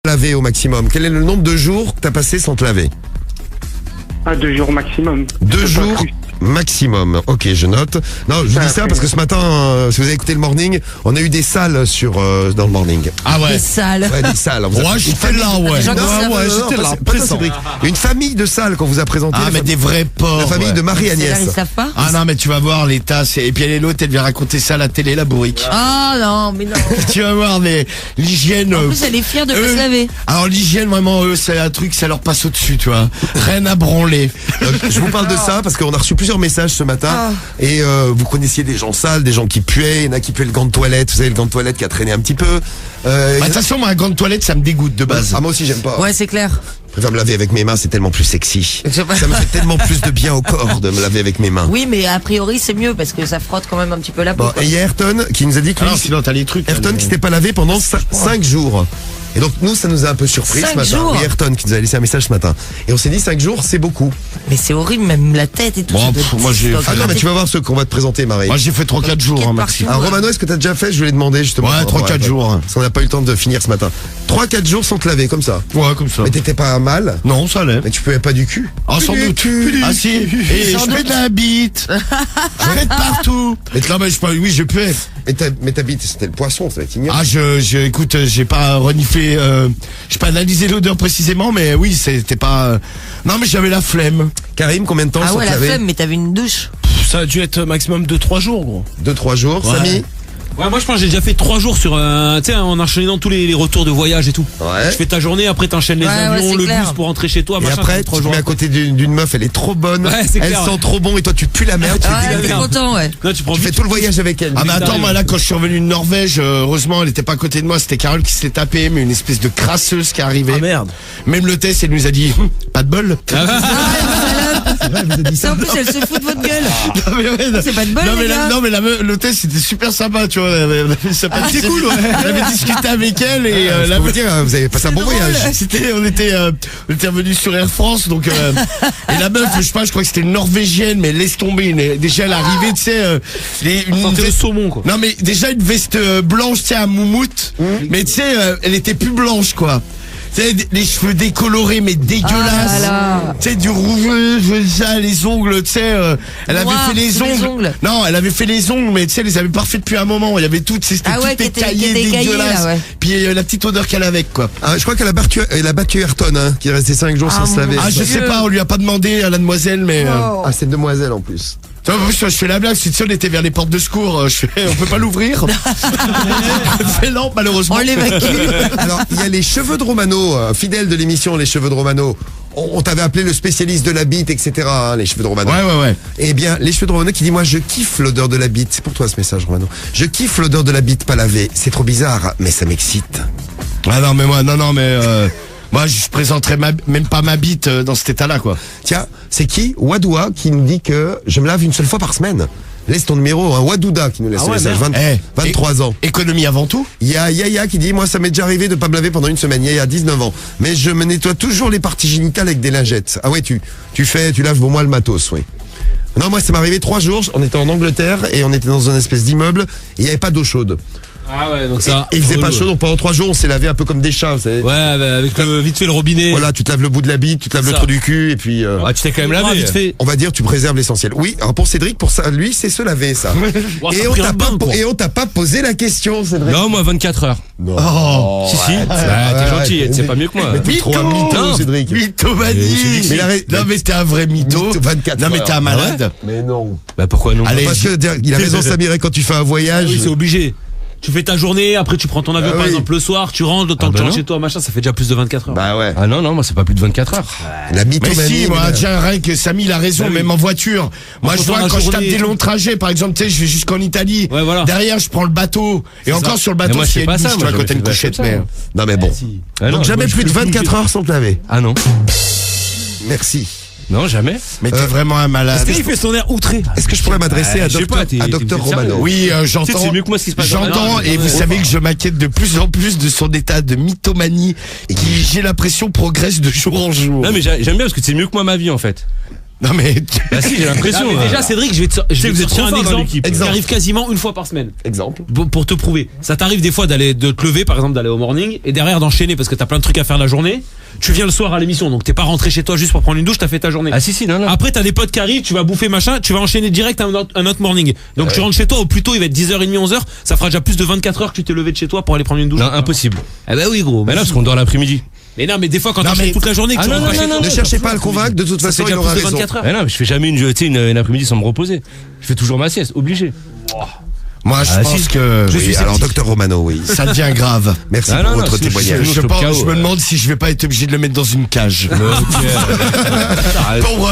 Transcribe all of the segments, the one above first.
Laver au maximum. Quel est le nombre de jours que t'as passé sans te laver? 2 jours maximum. 2 jours maximum. Ok, je note. Non, je vous dis ça parce que ce matin, si vous avez écouté le morning, on a eu des salles dans le morning. Ah ouais. Des salles. Ouais, des salles. On vous a- Ouais, j'étais là, ouais. gens qui savent, J'étais là, Pas ça, présent. Cédric. Une famille de salles qu'on vous a présenté. Ah, mais des vrais porcs. La famille ouais. de C'est là, Marie-Agnès. ils savent pas. Ah non, mais tu vas voir les tasses. Et puis elle est l'autre, elle vient raconter ça à la télé, la bourrique. Ah non, mais non. Tu vas voir, mais l'hygiène. En plus, elle est fière de pas se laver. Alors l'hygiène, vraiment, eux, c'est un truc, ça leur passe au-dessus, tu vois. Rien à branler. Je vous parle de ça parce qu'on a reçu plusieurs messages ce matin et vous connaissiez des gens sales, des gens qui puaient, il y en a qui puaient le gant de toilette, vous savez le gant de toilette qui a traîné un petit peu. Bah, de toute façon, moi, un gant de toilette, ça me dégoûte de base. Ah moi aussi j'aime pas. Ouais, c'est clair. Je préfère me laver avec mes mains, c'est tellement plus sexy. Je sais pas. Ça me fait tellement plus de bien au corps de me laver avec mes mains. Oui, mais a priori, c'est mieux parce que ça frotte quand même un petit peu la peau. Bon, et il y a Ayrton qui nous a dit que Alors, lui, sinon, t'as les trucs. Ayrton qui s'était pas lavé pendant 5 jours. Et donc nous ça nous a un peu surpris 5 ce matin. jours. Oui, Ayrton qui nous a laissé un message ce matin. Et on s'est dit 5 jours c'est beaucoup. Mais c'est horrible, même la tête et tout. Bon, ça doit pff, être- moi, j'ai- donc, Ah non la mais tête- tu vas voir ceux qu'on va te présenter Marie. Moi, j'ai fait 3-4 jours, hein, maxi. partout. Alors Romano, est-ce que t'as déjà fait? Je voulais demander justement. Ouais, 3-4 jours. Parce qu'on n'a pas eu le temps de finir ce matin. 3-4 jours sans te laver comme ça. Ouais, comme ça. Mais t'étais pas mal. Non, ça allait. Mais tu pouvais pas du cul. Ah, sans Du doute. cul. Ah, si. Et je mets de la bite. Je mets de partout. Mais non, mais oui, je peux. Mais ta bite, c'était le poisson, ça va être ignoble. Ah, écoute, j'ai pas reniflé, j'ai pas analysé l'odeur précisément, mais oui, c'était pas. Non, mais j'avais la flemme. Karim, combien de temps Ah sans ouais, te la laver? flemme, mais t'avais une douche. Ça a dû être maximum de 3 jours, gros. 2-3 jours. Ouais. Samy? Ouais, moi je pense que j'ai déjà fait 3 jours sur tu sais, en enchaînant tous les retours de voyage et tout. Ouais. Tu fais ta journée, après t'enchaînes les Ouais, avions, ouais, c'est le clair. bus pour rentrer chez toi, Et machin, après, ça fait tu 3 te jours. mets à côté d'une meuf, elle est trop bonne. Ouais, c'est Elle clair, sent ouais. trop bon et toi tu pues la merde. Tu Ah, fais t'es dégueuler. content, ouais. Non, tu prends Tu fais vite. tout le voyage avec elle. Ah, mais attends, t'arrives. moi là, quand je suis revenu de Norvège, heureusement, elle était pas à côté de moi, c'était Carole qui s'était tapée, mais une espèce de crasseuse qui est arrivée. Ah merde. Même l'hôtesse, elle nous a dit, pas de bol. Ça, en plus, elle se fout de votre gueule. Non, mais ouais, C'est pas de bol, non, les mais gars. non, mais l'hôtesse, c'était super sympa, tu vois. Elle avait sympathique. c'est cool, ouais. Elle avait discuté avec elle et Je peux vous dire, vous avez passé un bon voyage. on était revenus sur Air France, donc et la meuf, je sais pas, je crois que c'était une norvégienne, mais laisse tomber. Déjà, elle arrivait, tu sais, une Sentait le veste- saumon, quoi. Non, mais déjà une veste blanche, tu sais, à moumoute, mais tu sais, elle était plus blanche, quoi. Tu sais, les cheveux décolorés, mais dégueulasses. Ah là là. Tu sais, du rouge, ça, les ongles, tu sais, elle avait Noir fait les sous les ongles. ongles. Non, elle avait fait les ongles, mais tu sais, elle les avait pas refait depuis un moment. Il y avait toutes, c'était Ah ouais, toutes qui étaient écaillées, écaillées, dégueulasses. là, ouais. Puis la petite odeur qu'elle avait, quoi. Ah, je crois qu'elle a battu Ayrton, hein, qui est resté 5 jours sans Ah, se laver. Ah, je sais pas, on lui a pas demé à la demoiselle, mais. Oh. Ah, c'est une demoiselle en plus. Tu vois, en plus, je fais la blague, si tu sais, on était vers les portes de secours, on peut pas l'ouvrir. Fait non, malheureusement. On l'évacue. Alors, il y a les cheveux de Romano, fidèles de l'émission, les cheveux de Romano. On t'avait appelé le spécialiste de la bite, etc., hein, les cheveux de Romano. Ouais. Eh bien, les cheveux de Romano qui dit, moi, je kiffe l'odeur de la bite. C'est pour toi ce message, Romano. Je kiffe l'odeur de la bite pas lavée. C'est trop bizarre, mais ça m'excite. Ah non, mais moi, moi, je présenterais même pas ma bite dans cet état-là, quoi. Tiens, c'est qui? Wadoua qui nous dit que je me lave une seule fois par semaine. Laisse ton numéro, hein. Wadouda qui nous laisse Ah le ouais, message. merde. 23 ans. Économie avant tout. Il y a Yaya qui dit, moi ça m'est déjà arrivé de pas me laver pendant une semaine. Yaya, 19 ans. Mais je me nettoie toujours les parties génitales avec des lingettes. Ah ouais, tu laves au moins le matos, oui. Non, moi ça m'est arrivé 3 jours, on était en Angleterre et on était dans une espèce d'immeuble et il n'y avait pas d'eau chaude. Ah ouais, donc ça. Et il faisait pas relou. chaud, donc pendant 3 jours on s'est lavé un peu comme des chats, vous savez. Ouais, avec vite fait le robinet. Voilà, tu te laves le bout de la bite, tu te laves le Ça. trou du cul et puis... Ah, tu t'es quand même lavé. Vite fait. On va dire tu préserves l'essentiel. Oui, alors pour Cédric, pour ça, lui, c'est se laver ça. Wow, et, ça a on pris t'a un pas, bain, quoi. et on t'a pas posé la question, Cédric. Non, moi 24 heures. Oh, Si, si. T'es gentil, tu sais pas mieux que moi. Mais t'es trop un mytho, Cédric. Mythomanie. Mais il a- Non, mais t'es un vrai mytho. Mytho, 24 Non, mais t'es un heures. malade. Mais non. Bah pourquoi non? Allez, Parce que il a raison Samir, quand tu fais un voyage. Oui, c'est obligé. Tu fais ta journée, après tu prends ton avion Ah par oui. exemple le soir, tu rentres, le temps Ah que bah tu rentres non. chez toi, machin, ça fait déjà plus de 24 heures. Bah ouais. Ah non, moi c'est pas plus de 24 heures. La Mais mythomanie. si, moi, mais- déjà, rien que Samy, il a raison, Bah oui. même en voiture. Moi, je Entre vois la quand je tape journée des et tout. longs trajets, par exemple, tu sais, je vais jusqu'en Italie. Ouais, voilà. Derrière, je prends le bateau. Et encore sur le Mais bateau, moi, s'il y c'est a pas une ça, douche, tu moi, vois, quand j'avais t'as une fait couchette, comme ça. mais. Non mais bon. Ah Donc non, jamais moi, je plus de peux 24 heures sans te laver. Ah non. Merci. Non, jamais. Mais t'es vraiment un malade. Est-ce qu'il fait son air outré? Est-ce que je pourrais m'adresser à je sais docteur, pas, t'es- à t'es docteur sérieux. Romano? Oui, Tu sais, j'entends. c'est mieux que moi ce qui se passe. J'entends, Non, et non, vous non, savez non. que je m'inquiète de plus en plus de son état de mythomanie qui, j'ai l'impression, progresse de jour en jour. Non, mais j'aime bien parce que c'est mieux que moi ma vie en fait. Non mais Bah si, j'ai l'impression. Ah, mais déjà, Cédric, je vais te vous êtes sortir trop un fort dans exemple l'équipe. qui arrive quasiment une fois par semaine. Exemple. Pour te prouver. Ça t'arrive des fois de te lever, par exemple, d'aller au morning, et derrière d'enchaîner parce que t'as plein de trucs à faire la journée. Tu viens le soir à l'émission, donc t'es pas rentré chez toi juste pour prendre une douche, t'as fait ta journée. Ah si, non. Après, t'as des potes qui arrivent, tu vas bouffer machin, tu vas enchaîner direct un autre morning. Donc tu rentres chez toi au plus tôt, il va être 10h30, 11h, ça fera déjà plus de 24 heures que tu t'es levé de chez toi pour aller prendre une douche. Non, impossible. Ah bah oui, gros. Mais là, parce qu'on dort l'après-midi. Mais non, mais des fois quand Non, t'enchaînes mais- toute la journée, que Ah, tu non, rentres pas non, chez non, toi. Ne cherchez pas à le convaincre, de toute Ça fait façon, il déjà aura plus de raison. 24 heures. Mais non, mais je fais jamais une après-midi sans me reposer. Je fais toujours ma sieste, obligé. moi je Ah, pense si. que Oui, alors docteur Romano, oui. ça devient grave. Merci Ah, pour non, votre sinon, témoignage. Je, je pense, KO, je me demande si je vais pas être obligé de le mettre dans une cage. Ok. Pour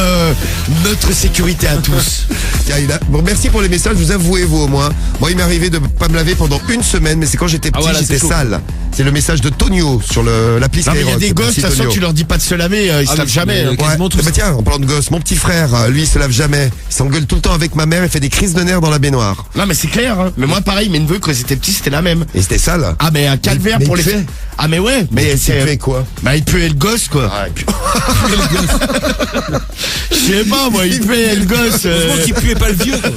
notre sécurité à tous. Tiens, bon, merci pour les messages, vous avouez vous au moins. Moi, il m'est arrivé de pas me laver pendant une semaine, mais c'est quand j'étais petit, voilà, j'étais c'est chaud. sale. C'est le message de Tonio sur l'appli Non mais il y a Skyrock. des gosses, de Merci, toute façon Tonio. tu leur dis pas de se laver, ils se Ah, lavent mais- jamais. mais- hein. quasiment tous. Bah tiens, en parlant de gosse, mon petit frère, lui, il se lave jamais. Il s'engueule tout le temps avec ma mère et fait des crises de nerfs dans la baignoire. Non mais c'est clair, hein. Mais moi pareil, mes neveux quand ils étaient petits c'était la même. Et c'était sale. Ah mais un calvaire Mais pour les il puait. Ah mais ouais, mais C'est fait quoi? Bah il puait le gosse quoi. Je sais pas moi, il puait le gosse. Heureusement qu'il puait pas le vieux. quoi.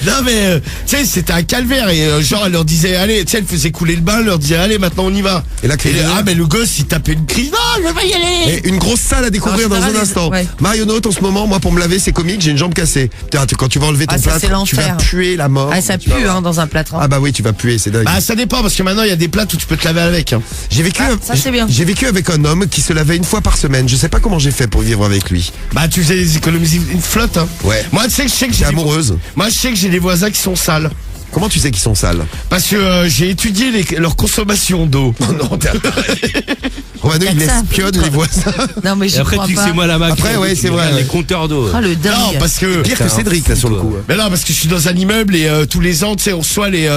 Non mais tu sais c'était un calvaire et genre elle leur disait allez, tu sais elle faisait couler le bain, elle leur disait allez maintenant on y va. Et la crise de nerfs. ah mais le gosse il tapait une crise. Non je vais pas y aller. Et une grosse salle à découvrir En dans un général, instant. ouais. Marionneute, en ce moment, moi, pour me laver, c'est comique, j'ai une jambe cassée. Tiens, quand tu vas enlever ton Ah, ça, plâtre, c'est tu vas l'enfer. puer la mort. Ah, ça Tu vas pue, voir. hein, dans un plâtre. hein. Ah bah oui, tu vas puer, c'est dingue. Bah ça dépend parce que maintenant il y a des plâtres où tu peux te laver avec. Hein. J'ai vécu, Ah, ça, c'est bien. j'ai vécu avec un homme qui se lavait une fois par semaine. Je sais pas comment j'ai fait pour vivre avec lui. Bah tu faisais des économies une flotte. Hein. Ouais. Moi tu sais que je sais que T'es j'ai des... amoureuse. Moi je sais que j'ai des voisins qui sont sales. Comment tu sais qu'ils sont sales? Parce que j'ai étudié leur consommation d'eau. Non, Romano, il Y a que ça. espionne les voisins. Non, mais Et je après, crois tu dis que pas. c'est moi la Après, ouais, c'est vrai, Les ouais. compteurs d'eau. Oh, le dingue. Non parce que Pire que Cédric, là, sur le coup. mais non, parce que je suis dans un immeuble et tous les ans, tu sais, on reçoit les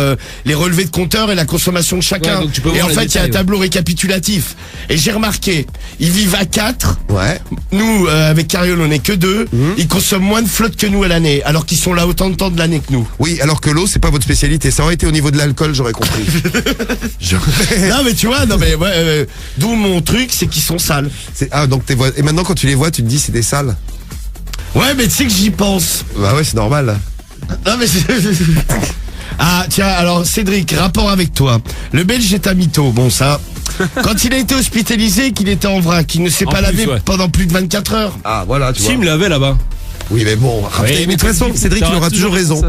relevés de compteurs et la consommation de chacun. Ouais, donc tu peux et voir en les fait, il y a un détails, tableau récapitulatif. Et j'ai remarqué, ils vivent à 4. Ouais. Nous, avec Cariol, on est que 2. Ils consomment moins de flotte que nous à l'année, alors qu'ils sont là autant de temps de l'année que nous. Oui, alors que l'eau, c'est pas votre spécialité. Ça aurait été au niveau de l'alcool, j'aurais compris. Non, mais tu vois, non, mais ouais, d'où mon truc, c'est qu'ils sont sales. Ah, donc et maintenant, quand tu les vois, tu te dis, c'est des sales. Ouais, mais tu sais que j'y pense. Bah ouais, c'est normal. Non, mais ah, tiens, alors Cédric, rapport avec toi. Le Belge est un mytho. Bon, ça. Quand il a été hospitalisé, qu'il était en vrac, il ne s'est En pas plus, lavé ouais. pendant plus de 24 heures. Ah, voilà, tu Si, il me l'avait là-bas. Oui, mais bon, mais de toute façon, Cédric, il aura toujours raison.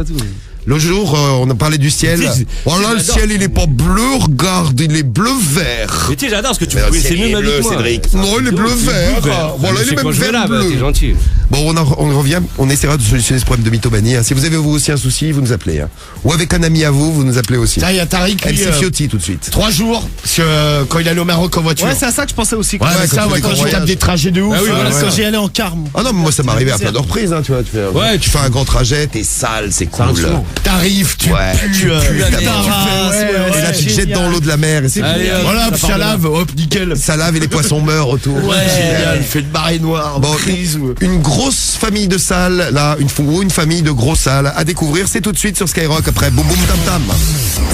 L'autre jour, on a parlé du ciel. Tu sais, Oh là, le j'adore. ciel, il est pas bleu, regarde, il est bleu-vert. Mais tu sais, j'adore ce que tu Mais fais. le C'est ciel, il mieux est ma vie bleu, que moi. Cédric. Non, il est bleu-vert. Voilà, il est même vert-bleu. T'es gentil. Bon, on revient, on essaiera de solutionner ce problème de mythomanie. hein. Si vous avez vous aussi un souci, vous nous appelez. hein. Ou avec un ami à vous, vous nous appelez aussi. Tiens, il y a Tariq, lui, MC Fiotti, tout de suite. 3 jours, parce que quand il allait au Maroc en voiture. Ouais, c'est à ça que je pensais aussi. Ouais, mais quand ça, tu fais ouais, des quand grands je tape voyages. des trajets de ouf. Ah oui, voilà, Quand j'y allais en carme. Ah non, mais moi, ça m'est arrivé à plein de reprises, hein, tu vois. Tu fais un grand trajet, t'es sale, c'est cool. souvent. T'arrives, tu Ouais, pues, tu pues la ta mer, race, Et là, tu te jettes dans l'eau de la mer et c'est Allez, génial. hop, Voilà, ça puis part ça de là. lave, hop, nickel. Ça lave et les poissons meurent autour. Génial, il fait une marée noire, Bon, prisme. une grosse famille de salles, là, une famille de gros salles à découvrir, c'est tout de suite sur Skyrock après Boum Boum Tam Tam.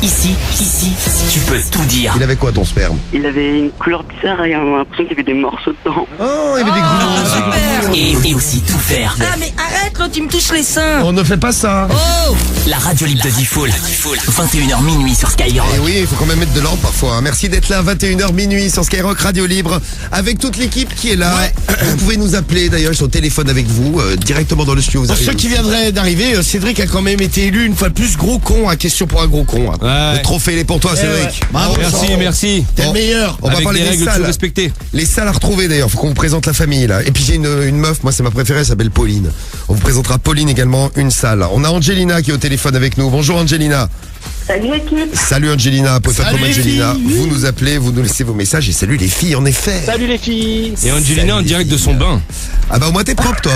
Ici, tu peux tout dire. Il avait quoi ton sperme? Il avait une couleur bizarre et on a l'impression qu'il y avait des morceaux dedans. Oh, il y avait des gros. Super. Et aussi tout faire. Ah, mais arrête, l'autre, il me touche les seins. On ne fait pas ça. Oh. La radio libre de Diffoul. 21h minuit sur Skyrock. Et oui, il faut quand même mettre de l'ordre parfois. hein. Merci d'être là, 21h minuit sur Skyrock Radio Libre, avec toute l'équipe qui est là. Vous pouvez nous appeler d'ailleurs, je suis au téléphone avec vous, directement dans le studio. Vous Pour arrivez ceux qui aussi. viendraient d'arriver, Cédric a quand même été élu une fois de plus gros con à question pour un gros con. hein. Le trophée, il est pour toi, Cédric. Bravo, Merci, merci. T'es le Bon. meilleur. On va Avec parler des des règles tout salles. respectées. Les salles à retrouver d'ailleurs, faut qu'on vous présente la famille là. Et puis j'ai une meuf, moi c'est ma préférée, elle s'appelle Pauline. On vous présentera Pauline également, une salle. On a Angelina qui est au téléphone avec nous. Bonjour Angelina. Salut l'équipe. Salut Angelina, pote Salut comme les Angelina. filles. Vous nous appelez, vous nous laissez vos messages et salut les filles en effet. Salut les filles. Et Angelina en direct de son bain. Ah bah au moins t'es propre toi.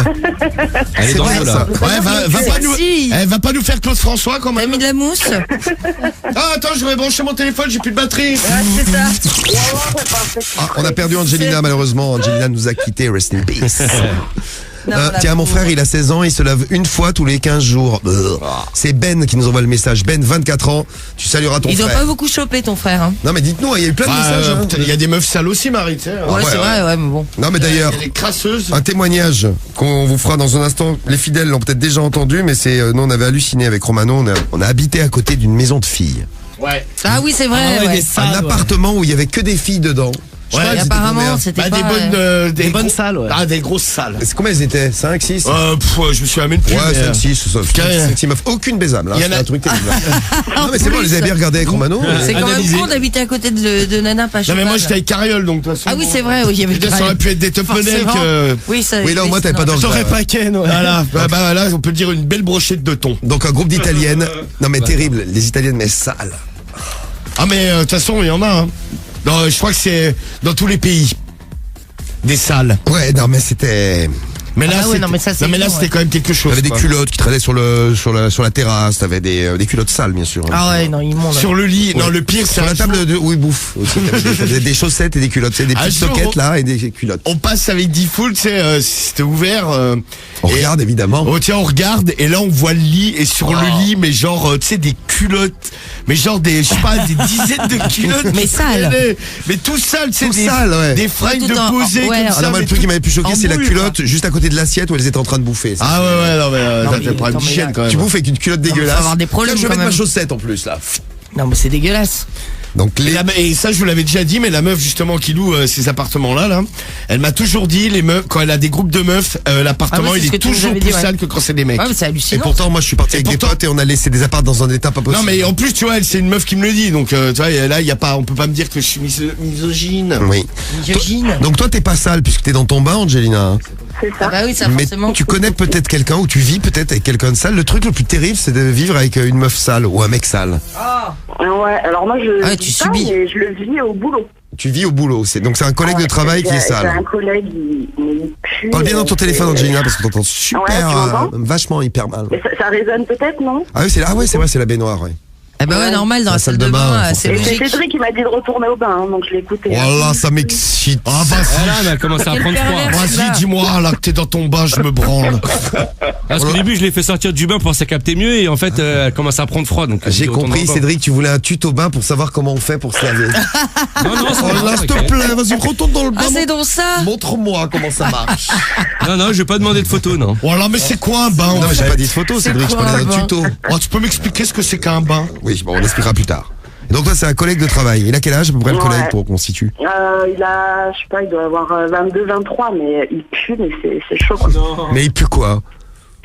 Elle est C'est dans vrai, l'eau ça. là. Ouais, va pas nous, Si. va pas nous faire Claude François quand T'as même. mis de la mousse? Ah, attends, je vais brancher mon téléphone, j'ai plus de batterie. Ouais, c'est ça. Ah, on a perdu Angelina malheureusement. Angelina nous a quitté, rest in peace. Tiens, mon frère, il a 16 ans, il se lave une fois tous les 15 jours. C'est Ben qui nous envoie le message. Ben, 24 ans, tu salueras ton Ils ont frère. pas beaucoup chopé ton frère. Hein. Non mais dites-nous, il y a eu plein de messages. hein. Il y a des meufs sales aussi, Marie, tu sais. Ouais, ouais, c'est vrai, ouais, mais bon. Non mais d'ailleurs, Il y a des crasseuses. un témoignage qu'on vous fera dans un instant. Les fidèles l'ont peut-être déjà entendu, mais c'est nous on avait halluciné avec Romano. On a habité à côté d'une maison de filles, Ouais. Ah oui, c'est vrai. ouais. un appartement où il y avait que des filles dedans. Je sais Ouais, pas, Et elles étaient apparemment, combien c'était Bah, pas... des bonnes salles, ouais. Ah, des grosses salles. C'est combien elles étaient 5, 6 Je me souviens même plus. Ouais, mais, 5, 6, Carré. 5, 6 meufs. Aucune baisable, là. Il y en C'est a- un truc terrible. Non, mais c'est bon, on les avait bien regardés avec Romano. C'est quand même Analyser. con d'habiter à côté de Nana pas Non, mais moi, cheval. j'étais avec Carriole, donc de toute façon. Ah oui, c'est vrai, oui, il y avait Je veux dire, ça aurait pu être des top modèles Forcément. que. Oui, ça. Oui, là, au moins, t'avais pas d'orge. T'aurais pas Ken, ouais. Voilà. Bah, là, on peut dire une belle brochette de thon. Donc, un groupe d'Italiennes. Non, mais terrible. Les Italiennes, mais sales. Ah, mais de toute façon, il y en a, hein. Non, je crois que c'est dans tous les pays. Des salles. Ouais, non, mais c'était. Mais là, Ah bah ouais, c'était- non, mais ça, c'est là, bon, c'était ouais. quand même quelque chose. T'avais des quoi. culottes qui traînaient sur la terrasse. T'avais des culottes sales, bien sûr. Ah ouais, non, immonde. Sur le lit. Non, le pire, c'est Sur la un table jour, de où ils bouffent aussi. T'avais des chaussettes et des culottes. C'est des Un petites jour, soquettes là et des culottes. on passe avec D-Full, tu sais, c'était ouvert. On et- regarde évidemment. Oh tiens, on regarde et là on voit le lit et sur le lit, mais genre tu sais des culottes, mais genre des je sais pas des dizaines de culottes, Mais sales. mais tout sale, tu sais Tout des sale, ouais. des fringues Ouais, de tout en- poser ouais, comme ah ça. Ah non, moi, mais le truc qui tout m'avait plus choqué, en c'est la boule, culotte juste à côté de l'assiette où elles étaient en train de bouffer. quoi. Ah ouais non mais Non, ça mais fait un problème attends, mais d'hygiène là, quand même. Tu bouffes avec une culotte mais faut dégueulasse. avoir des problèmes, Tiens, je vais quand mettre ma même. chaussette en plus là. Non, mais c'est dégueulasse. Donc Et, les. et ça je vous l'avais déjà dit, mais la meuf justement qui loue ces appartements là, elle m'a toujours dit les meufs quand elle a des groupes de meufs, l'appartement Ah ouais, c'est il ce que est tu nous toujours avais plus dit, ouais. sale que quand c'est des mecs. Ouais, mais c'est Et hallucinant. pourtant, moi, je suis parti avec des pourtant- potes et on a laissé des apparts dans un état pas possible. Non mais en plus tu vois, elle c'est une meuf qui me le dit, donc tu vois là il y a pas, on peut pas me dire que je suis misogyne. Oui. Misogyne. Donc toi, t'es pas sale puisque t'es dans ton bain, Angelina. C'est Ah ça. bah oui, ça Mais forcément. tu connais peut-être quelqu'un ou tu vis peut-être avec quelqu'un de sale. Le truc le plus terrible, c'est de vivre avec une meuf sale ou un mec sale. Ouais, alors moi je Ah ouais, vis tu pas, subis. mais je le vis au boulot. Tu vis au boulot. Donc c'est un collègue de travail qui est J'ai un sale. collègue, il pue. Parle bien dans ton téléphone, c'est- Angelina, parce qu'on t'entend super, Ouais, tu m'entends vachement hyper mal. Mais ça résonne peut-être, non? Ah oui, c'est vrai, c'est la baignoire, ouais. Ah bah ouais, normal, dans la salle de bain, c'est Et c'est logique. Cédric qui m'a dit de retourner au bain, hein, donc je l'ai écouté. Voilà, ça m'excite. Ah bah si. Voilà, mais elle commence à Quel prendre froid. pervers. Vas-y, dis-moi là que t'es dans ton bain, je me branle. Parce qu'au début, je l'ai fait sortir du bain pour se capter mieux et en fait, elle commence à prendre froid. Donc J'ai je retourne compris, dans le bain. Cédric, tu voulais un tuto bain pour savoir comment on fait pour se laver. Non, non, c'est Oh pas là, grave, s'il te ok. plaît, vas-y, retourne dans le bain. Ah, c'est donc ça. Montre-moi comment ça marche. Non, non, je vais pas demander de photos, non. Voilà, mais c'est quoi un bain Non, en mais j'ai fait pas dit de photo, C'est Cédric, je quoi, parlais d'un un bain tuto. Oh, tu peux m'expliquer ce que c'est qu'un bain? Oui, bon, on expliquera plus tard. Et donc, toi, c'est un collègue de travail. Il a quel âge, à peu près, le Ouais. collègue, pour qu'on se situe? Il a, je sais pas, il doit avoir 22, 23, mais il pue, mais c'est chaud, quoi. Mais il pue quoi?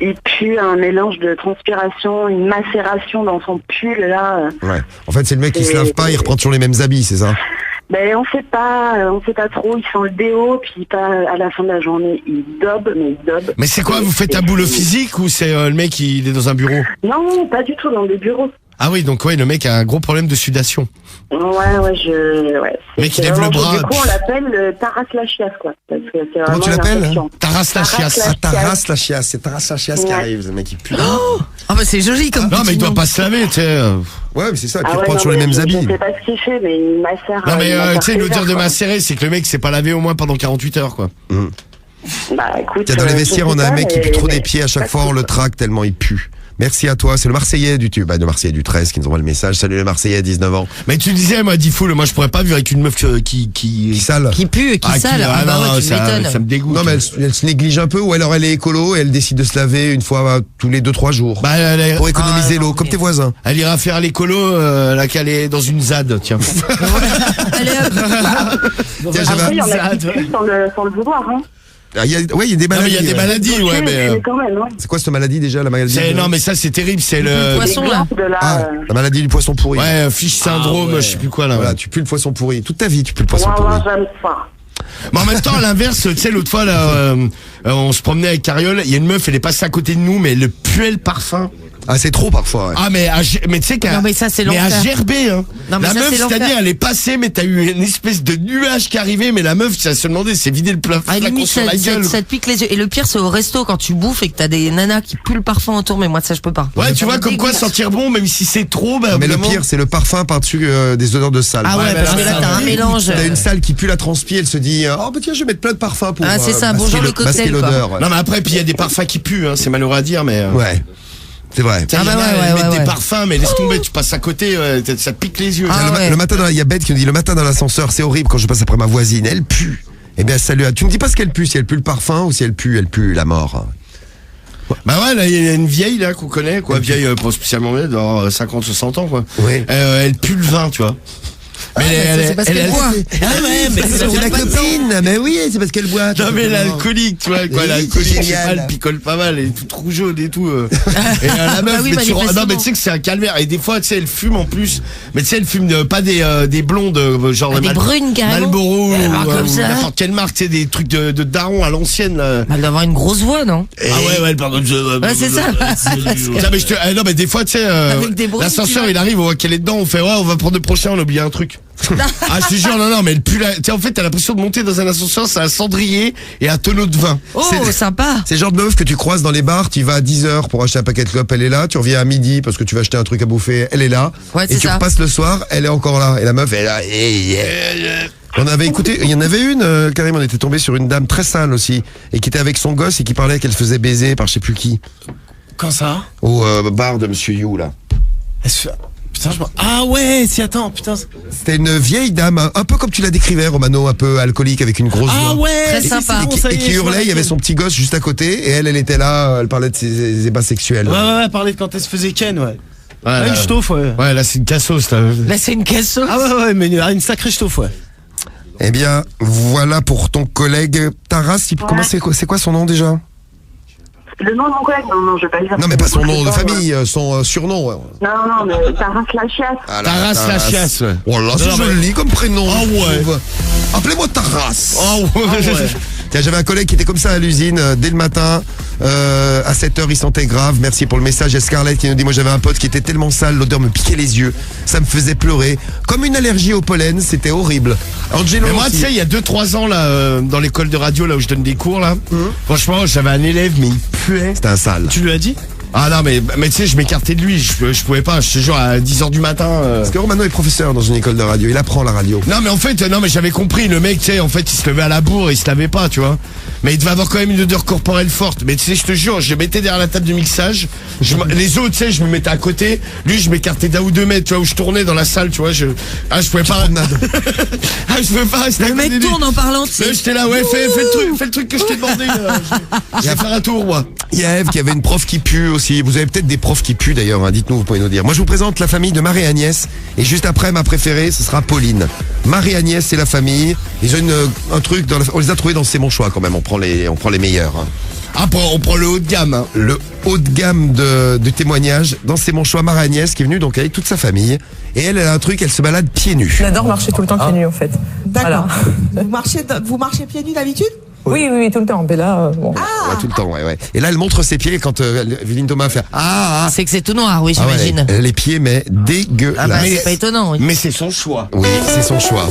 Il pue un mélange de transpiration, une macération dans son pull, là. Ouais. En fait, c'est le mec qui se lave pas, il reprend toujours les mêmes habits, c'est ça? Ben, on sait pas trop. Il sent le déo, puis à la fin de la journée, il dobe, mais il dobe. Mais c'est quoi, vous faites un boulot physique ou c'est le mec il est dans un bureau? Non, pas du tout, dans des bureaux. Ah oui, donc ouais, le mec a un gros problème de sudation. Ouais. Mec, il C'est lève le vraiment- bras. Du coup, on l'appelle Taras la chiasse, quoi. Parce que c'est Comment vraiment tu une l'appelles infection. Taras la chiasse. Ah, Taras la chiasse, c'est Taras la chiasse qui Ouais. arrive, ce mec, il pue. Ah bah c'est joli comme Non, mais il petit doit nom. pas se laver, tu sais. Ouais, mais c'est ça, Ah il ouais, reprend non, toujours les mais mêmes je habits. sais pas ce qu'il fait, mais il macère. Non, mais il macère tu sais, nous ses dire heures, de quoi. macérer, c'est que le mec s'est pas lavé au moins pendant 48 heures, quoi. Bah, écoute, Tiens, dans les je vestiaires, sais on a un pas, mec qui pue trop mais- des pieds, à chaque pas fois, on tout, le quoi. traque tellement il pue. Merci à toi, c'est le Marseillais du tube, le Marseillais du 13 qui nous envoie le message. Salut le Marseillais, 19 ans. Mais tu disais, moi, Diffoul, moi, je pourrais pas vivre avec une meuf qui Qui sale. Qui pue, qui sale. Ah bah ouais, tu ça m'étonnes. me dégoûte. Non, mais elle se néglige un peu, ou alors elle est écolo et elle décide de se laver une fois tous les 2-3 jours. Bah, Pour économiser Ah, non, l'eau, comme mais- tes voisins. elle ira faire l'écolo, là, qu'elle est dans une ZAD, tiens. Allez hop. Tiens, Après, il y en j'avais a qui puent sans le vouloir, hein. ouais, il y a des Non, mais maladies. il y a des ouais. maladies, ouais, mais. Mais quand même, hein. C'est quoi cette maladie déjà, la maladie C'est, de- non, mais ça, c'est terrible, c'est Le le. poisson, Les là. glandes de la... Ah, la maladie du poisson pourri. Ouais, fiche syndrome, Ah, ouais. je sais plus quoi, là. Voilà, ouais. tu pues le poisson pourri. Toute ta vie, tu pues le poisson Voilà, pourri. j'aime ça. Mais en même temps, à l'inverse, tu sais, l'autre fois, là, on se promenait avec Carriole, il y a une meuf, elle est passée à côté de nous, mais le puait le parfum. Ah, c'est trop parfois, ouais. Ah, mais tu sais qu'à. Non, mais ça, c'est mais à l'enfer. gerber, hein. Non, mais la ça, meuf, c'est l'enfer. c'est-à-dire, elle est passée, mais t'as eu une espèce de nuage qui arrivait, mais la meuf, ça se demandait, c'est vider le À la flacon limite, sur la gueule. ça te pique les yeux. Et le pire, c'est au resto quand tu bouffes et que t'as des nanas qui puent le parfum autour. Mais moi, ça, je peux pas. Ouais, tu Ça vois, me comme quoi dégoûte. sentir bon, même si c'est trop, bah, Mais le vraiment- pire, c'est le parfum par-dessus des odeurs de salle. Ah ouais, parce que là, t'as un mélange. T'as une salle qui pue la transpi, elle se dit oh bah tiens, je vais mettre plein de parfums pour Ah, c'est ça, masquer bonjour le cocktail, masquer quoi. l'odeur. Ouais. Non, mais après, puis il y a des parfums qui puent, hein, c'est malheureux à dire, mais. Ouais. C'est vrai. Tiens, Ah bah il y en a, ouais, elles ouais, mettent ouais. des parfums, mais laisse tomber, tu passes à côté, ça te pique les yeux. Ah Le, ouais. le matin, il y a Beth qui nous dit le matin dans l'ascenseur, c'est horrible quand je passe après ma voisine, elle pue. Eh bien, salut. Tu me dis pas ce qu'elle pue, si elle pue le parfum ou si elle pue la mort. Bah ouais, là, il y a une vieille, là, qu'on connaît, quoi. Vieille, pas spécialement vieille, dans 50, 60 ans, quoi. Oui. Elle pue le vin, tu vois. Mais c'est parce qu'elle boit. Ah ouais, mais C'est la copine. Mais oui, c'est parce qu'elle boit. non, mais l'alcoolique, tu vois, quoi, Oui, l'alcoolique, c'est je sais pas, génial. elle picole pas mal, elle est toute rougeaude et tout. Et la meuf, Bah oui, mais tu non, manifestement. mais tu sais que c'est un calvaire. Et des fois, tu sais, elle fume en plus. Mais tu sais, elle fume pas des blondes, genre Ah, des brunes, carrément. Malboro, Elle parle comme ou ça. n'importe quelle marque, tu sais, des trucs de daron à l'ancienne, là. Elle doit avoir une grosse voix, non? Ah ouais, elle parle comme ça. Ouais, c'est ça. Non, mais non, mais des fois, tu sais, Avec des bruits, tu l'ascenseur, vois. il arrive, on voit qu'elle est dedans, on fait, ouais, on va prendre le prochain, on a oublié un truc. Ah, je te jure, non, mais elle pue la, tu sais, en fait, t'as l'impression de monter dans un ascenseur, c'est un cendrier et un tonneau de vin. Oh, C'est- sympa. C'est le genre de meuf que tu croises dans les bars, tu vas à 10h pour acheter un paquet de clopes, elle est là, tu reviens à midi parce que tu vas acheter un truc à bouffer, elle est là. Ouais, et c'est tu ça. repasses le soir, elle est encore là. Et la meuf, elle est là. On avait écouté, il y en avait une, Karim, on était tombé sur une dame très sale aussi, et qui était avec son gosse et qui parlait qu'elle se faisait baiser par je sais plus qui, Quand ça au bar de Monsieur You, là. Elle se fait- Putain, Ah ouais, si attends, putain. C'était une vieille dame, un peu comme tu la décrivais, Romano, un peu alcoolique avec une grosse Ah voix. ouais, Très si, sympa. c'est bon, Et qui, ça y et est, qui je vois hurlait, il y avait laquelle. son petit gosse juste à côté, et elle était là, elle parlait de ses ébats sexuels. Ouais, parler de quand elle se faisait ken, ouais. Ouais, Une ch'tauffe, ouais. ouais, là, c'est une cassos, là. Là, c'est une caisse. Ah ouais, mais une sacrée ch'tauffe, ouais. Eh bien, voilà pour ton collègue Taras. Comment c'est quoi son nom déjà? Le nom de mon collègue, non, je vais pas dire. Non, mais pas son nom de famille, son surnom. Ouais. Non, mais Taras la chiasse. Ah, Taras la chiasse, ouais. Oh là, c'est Non, mais- joli comme prénom. Ah je ouais. trouve. Appelez-moi Taras. Oh, ouais. Tiens, j'avais un collègue qui était comme ça à l'usine, dès le matin, à 7h, il sentait grave. Merci pour le message. Il y a Scarlett qui nous dit, moi j'avais un pote qui était tellement sale, l'odeur me piquait les yeux, ça me faisait pleurer. Comme une allergie au pollen, c'était horrible. Angelo Mais moi, aussi. tu sais, il y a 2-3 ans, là, dans l'école de radio, là où je donne des cours, là, franchement, j'avais un élève, mais il puait. C'était un sale. Tu lui as dit? Ah non, mais tu sais, je m'écartais de lui, je pouvais pas, je te jure, à 10h du matin. Parce que Romano est professeur dans une école de radio, il apprend la radio. Non, mais en fait, non, mais j'avais compris, le mec, tu sais, en fait, il se levait à la bourre, il se lavait pas, tu vois. Mais il devait avoir quand même une odeur corporelle forte. Mais tu sais, je te jure, je le mettais derrière la table de mixage, les autres, tu sais, je me mettais à côté, lui, je m'écartais d'un ou 2 mètres, tu vois, où je tournais dans la salle, tu vois, je pouvais pas. Je pouvais pas rester à Le côté mec de lui. tourne en parlant de Là, j'étais là, ouais, fais le truc que je t'ai demandé. Je vais faire un tour, moi. Il y a Eve qui avait une prof qui pue aussi. Vous avez peut-être des profs qui puent d'ailleurs, hein. Dites-nous, vous pouvez nous dire. Moi je vous présente la famille de Marie et Agnès. Et juste après, ma préférée, ce sera Pauline. Marie et Agnès, c'est la famille. Ils ont un truc, on les a trouvés dans C'est mon choix quand même. On prend les meilleurs. Hein. Ah, on prend le haut de gamme. Hein. Le haut de gamme de témoignages. Dans C'est mon choix, Marie et Agnès qui est venue donc avec toute sa famille. Et elle a un truc, elle se balade pieds nus. J'adore marcher tout le temps pieds nus en fait. D'accord. Vous marchez pieds nus d'habitude? Oui, tout le temps. Mais là, bon. Ouais, tout le temps, ouais. Et là, elle montre ses pieds quand Evelyne Thomas fait C'est que c'est tout noir, oui, Ah ouais, j'imagine. les pieds, mais dégueulasses. Ah bah, c'est pas étonnant, oui. Mais c'est son choix. Oui, c'est son choix.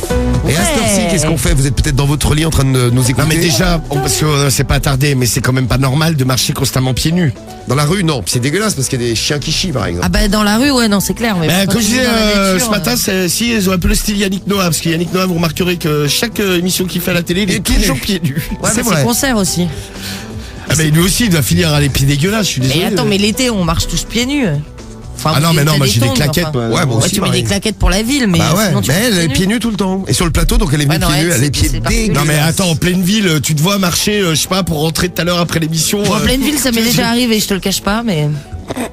Et à cette heure-ci, qu'est-ce qu'on fait? Vous êtes peut-être dans votre lit en train de nous écouter. Non, mais déjà, parce que c'est pas tardé, mais c'est quand même pas normal de marcher constamment pieds nus. Dans la rue, non. Puis c'est dégueulasse parce qu'il y a des chiens qui chient, par exemple. Ah bah dans la rue, ouais, non, c'est clair. Mais Comme je disais dans la nature, ce matin, si ils ont un peu le style Yannick Noah, parce que Yannick Noah, vous remarquerez que chaque émission qu'il fait à la télé, il est toujours pieds nus. Ouais, mais c'est concert aussi. Ah, mais lui aussi, il doit finir à les pieds dégueulasses, je suis désolé. Et attends, mais l'été, on marche tous pieds nus. Enfin, Ah non, mais non, moi j'ai des claquettes. Enfin. moi. Ouais, moi aussi, Tu mets Marie. des claquettes pour la ville, mais Bah ouais, sinon tu mais marches elle est pieds nus tout le temps. Et sur le plateau, donc elle est Ouais, mis non, pieds nus, elle, elle est pieds c'est particulier. Non, mais dégueulasses. attends, en pleine ville, tu te vois marcher, je sais pas, pour rentrer tout à l'heure après l'émission. Bon, en pleine ville, ça m'est déjà arrivé, je te le cache pas, mais.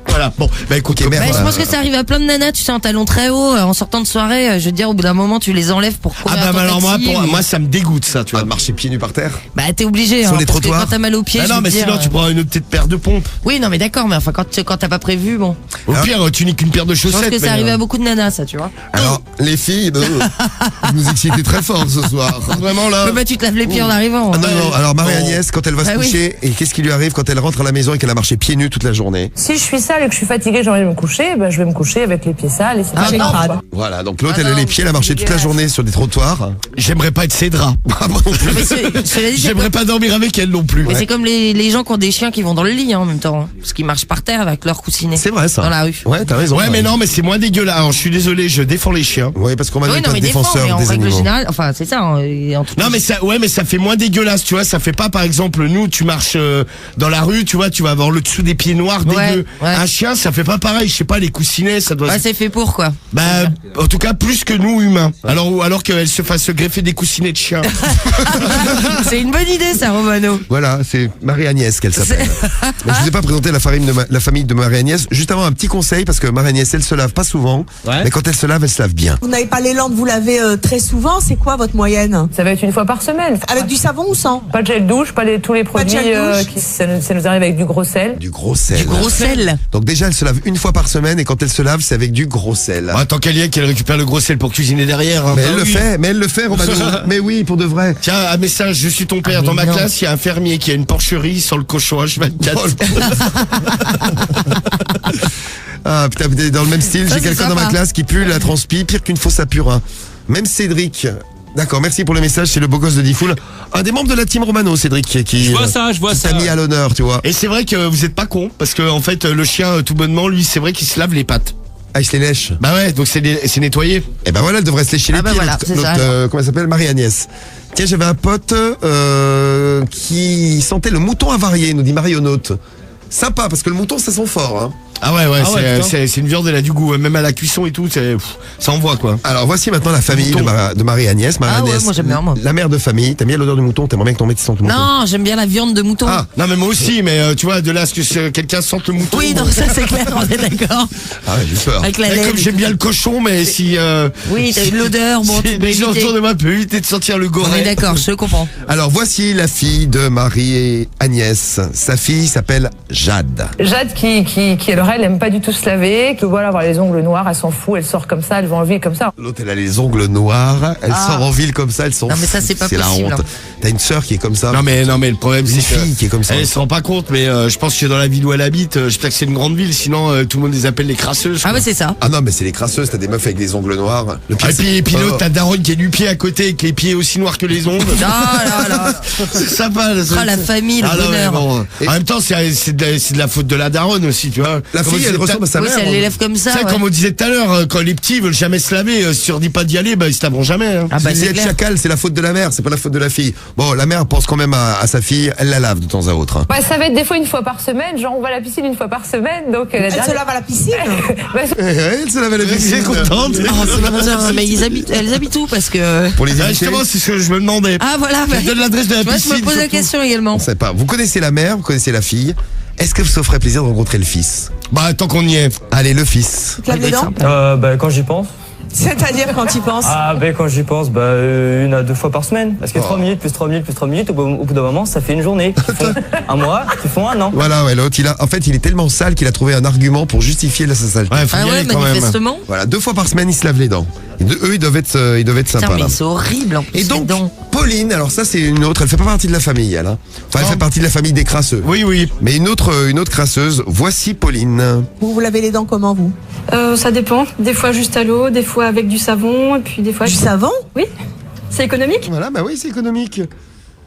Voilà, bon, bah écoute, Ok, merde. Bah, je pense que ça arrive à plein de nanas, tu sais, en talons très hauts, en sortant de soirée. Je veux dire, au bout d'un moment, tu les enlèves pour courir Ah à bah ton alors taxi, mais- moi ça me dégoûte ça, tu Tu vas vois. marcher pieds nus par terre. Bah, t'es obligé, Sur hein, les parce que trottoirs. quand t'as mal aux pieds, Bah je non, veux mais dire, sinon tu prends une petite paire de pompes. Oui, non, mais d'accord, mais enfin, quand t'as pas prévu, bon. Au pire, tu niques une paire de Je pense chaussettes. que ça mais, arrive à beaucoup de nanas, ça, tu vois. Alors, les filles, vous nous excitez très fort ce soir. Vraiment là. Bah, tu te laves les pieds en arrivant. Non, alors Marie-Agnès, quand elle va se Ah oui. coucher, et qu'est-ce qui lui arrive quand elle rentre à la maison et qu'elle a marché pieds nus toute la journée? Si je suis sale et que je suis fatiguée, j'ai envie de me coucher, je vais me coucher avec les pieds sales et c'est pas grave. Voilà, donc l'autre, elle a les pieds, elle a marché toute la journée sur des trottoirs. J'aimerais pas être ses draps. J'aimerais pas dormir avec elle non plus. Mais c'est comme les gens qui ont des chiens qui vont dans le lit en même temps. Parce qu'ils marchent par terre avec leur coussinet. C'est vrai ça. Dans la rue. Ouais, t'as raison. Ouais, mais non, mais c'est moins dégueulasse. Alors, je suis désolé, je défends les chiens. Oui, parce qu'on va Oui, être non, mais défenseur mais en des règle animaux. générale, enfin, c'est ça. Non, mais ça fait moins dégueulasse, tu vois. Ça fait pas, par exemple, nous, tu marches dans la rue, tu vois, tu vas avoir le dessous des pieds noirs dégueux. Ouais. Un chien, ça fait pas pareil. Je sais pas, les coussinets, ça doit. Ouais, c'est fait pour quoi. En tout cas, plus que nous humains. Alors qu'elle se fasse greffer des coussinets de chien. C'est une bonne idée, ça, Romano. Voilà, c'est Marie-Agnès qu'elle s'appelle. Mais je vous ai pas présenté la famille de Marie-Agnès. Juste avant, un petit conseil, parce que Marie-Agnès, elle se lave pas souvent. Ouais. Mais quand elle se lave bien. Vous n'avez pas l'élan de vous laver très souvent, c'est quoi votre moyenne? Ça va être une fois par semaine. Avec du savon ou sans? Pas de gel douche, tous les Pas de produits, gel douche. ça nous arrive avec du gros sel. Du gros sel. Du gros sel. Donc déjà, elle se lave une fois par semaine et quand elle se lave, c'est avec du gros sel. Tant qu'elle y est, qu'elle récupère le gros sel pour cuisiner derrière. Hein. Mais elle le fait, Romano. Mais oui, pour de vrai. Tiens, un message, je suis ton père. Dans ma classe, il y a un fermier qui a une porcherie sur le cochon H24. Ah putain, dans le même style, Ça, j'ai c'est quelqu'un dans sympa. ma classe qui pue la transpi, pire qu'une fausse à purin. Même Cédric. D'accord, merci pour le message, c'est le beau gosse de Diffoul. Un des membres de la team Romano, Cédric, qui Je vois ça. t'a mis à l'honneur, tu vois. Et c'est vrai que vous êtes pas con, parce que en fait, le chien, tout bonnement, lui, c'est vrai qu'il se lave les pattes. Ah, il se les lèche. Bah ouais, donc c'est nettoyé. Et ben voilà, elle devrait se lécher les Ah bah pieds. voilà, notre- c'est ça, notre, alors. comment elle s'appelle, Marie-Agnès. Tiens, j'avais un pote qui sentait le mouton avarié, nous dit Marionnaute. Sympa, parce que le mouton, ça sent fort. Hein. Ah ouais, putain. c'est une viande, elle a du goût, même à la cuisson et tout, ça envoie quoi. Alors voici maintenant la famille de, Mouton. de Marie-Agnès. Marie-Agnès, moi, j'aime bien, moi. la mère de famille. T'aimes bien l'odeur du mouton? T'aimerais bien que ton métier sente le mouton? Non, j'aime bien la viande de mouton. Ah, Non mais moi aussi, mais tu vois, de là à ce que quelqu'un sente le mouton. Oui, non, ça c'est clair, on est d'accord. ah ouais, j'ai peur. Avec la Et laine. comme j'aime bien le cochon, mais si Oui, t'as eu l'odeur, bon, tu si peux les gens éviter. autour de moi peuvent éviter de sentir le On est goret. d'accord, je comprends. Alors voici la fille de Marie-Agnès. Sa fille s'appelle Jade. Jade qui alors elle aime pas du tout se laver, que voilà avoir les ongles noirs, elle s'en fout, elle sort comme ça, elle va en ville comme ça. L'autre, elle a les ongles noirs. Elle Ah. sort en ville comme ça. Elle s'en Non, mais ça, c'est pas la possible, honte. hein. T'as une sœur qui est comme ça. Non mais le problème Une c'est que fille qui est comme ça. elle se rend pas compte, mais je pense que dans la ville où elle habite, j'espère que c'est une grande ville, sinon tout le monde les appelle les crasseuses. Ah quoi. ouais, c'est ça. Ah non, mais c'est les crasseuses. T'as des meufs avec des ongles noirs. Le pire, Ah, et puis c'est- l'autre, t'as Daronne qui a du pied à côté, avec les pieds aussi noirs que les ongles. Ah là là. C'est sympa. Ah, la famille, le Ah non, mais bonheur. bon. Et- En même temps, c'est de la faute de la Daronne aussi, tu vois. La Comme on fille, elle disait ressemble à sa Oui, mère. si elle l'élève comme Tu ça. sais, ouais. comme on disait tout à l'heure, quand les petits veulent jamais se laver, si tu leur dis pas d'y aller, ils se laveront jamais. Hein. Ah bah Si c'est elle est clair. chacal, c'est la faute de la mère, c'est pas la faute de la fille. Bon, la mère pense quand même à sa fille, elle la lave de temps à autre. hein. Ça va être des fois une fois par semaine, genre on va à la piscine une fois par semaine, donc Elle se lave à la piscine? Elle se lave à la Elle piscine. est contente. Ah, c'est bizarre, mais elles habitent où? Parce que. Pour les Ah, éviter. justement, c'est ce que je me demandais. Ah voilà. Je donne l'adresse de la Moi, je piscine. me pose la surtout. question également. On sait pas. Vous connaissez la mère, vous connaissez la fille. Est-ce que ça vous ferait plaisir de rencontrer le fils? Bah, tant qu'on y est. Allez, le fils. Tu te laves les dents? Quand j'y pense. C'est-à-dire quand tu penses? Quand j'y pense, une à deux fois par semaine. Parce que 3 minutes plus 3 minutes plus 3 minutes, au bout d'un moment, ça fait une journée. Qui font un mois, qui font un an. Voilà, ouais, l'autre, en fait, il est tellement sale qu'il a trouvé un argument pour justifier sa saleté. Ouais, faut Ah y ouais, aller quand même. manifestement. Voilà, 2 fois par semaine, il se lave les dents. Eux, ils doivent être Putain, sympas, mais là. c'est horrible en plus. Et les donc, dents. Pauline, alors ça, c'est une autre, elle fait pas partie de la famille, elle, hein. Enfin, elle fait partie de la famille des crasseux. Oui. Mais une autre crasseuse, voici Pauline. Vous vous lavez les dents comment, vous? Ça dépend. Des fois juste à l'eau, des fois avec du savon, et puis des fois. Du savon? Oui. C'est économique. Voilà, bah oui, c'est économique.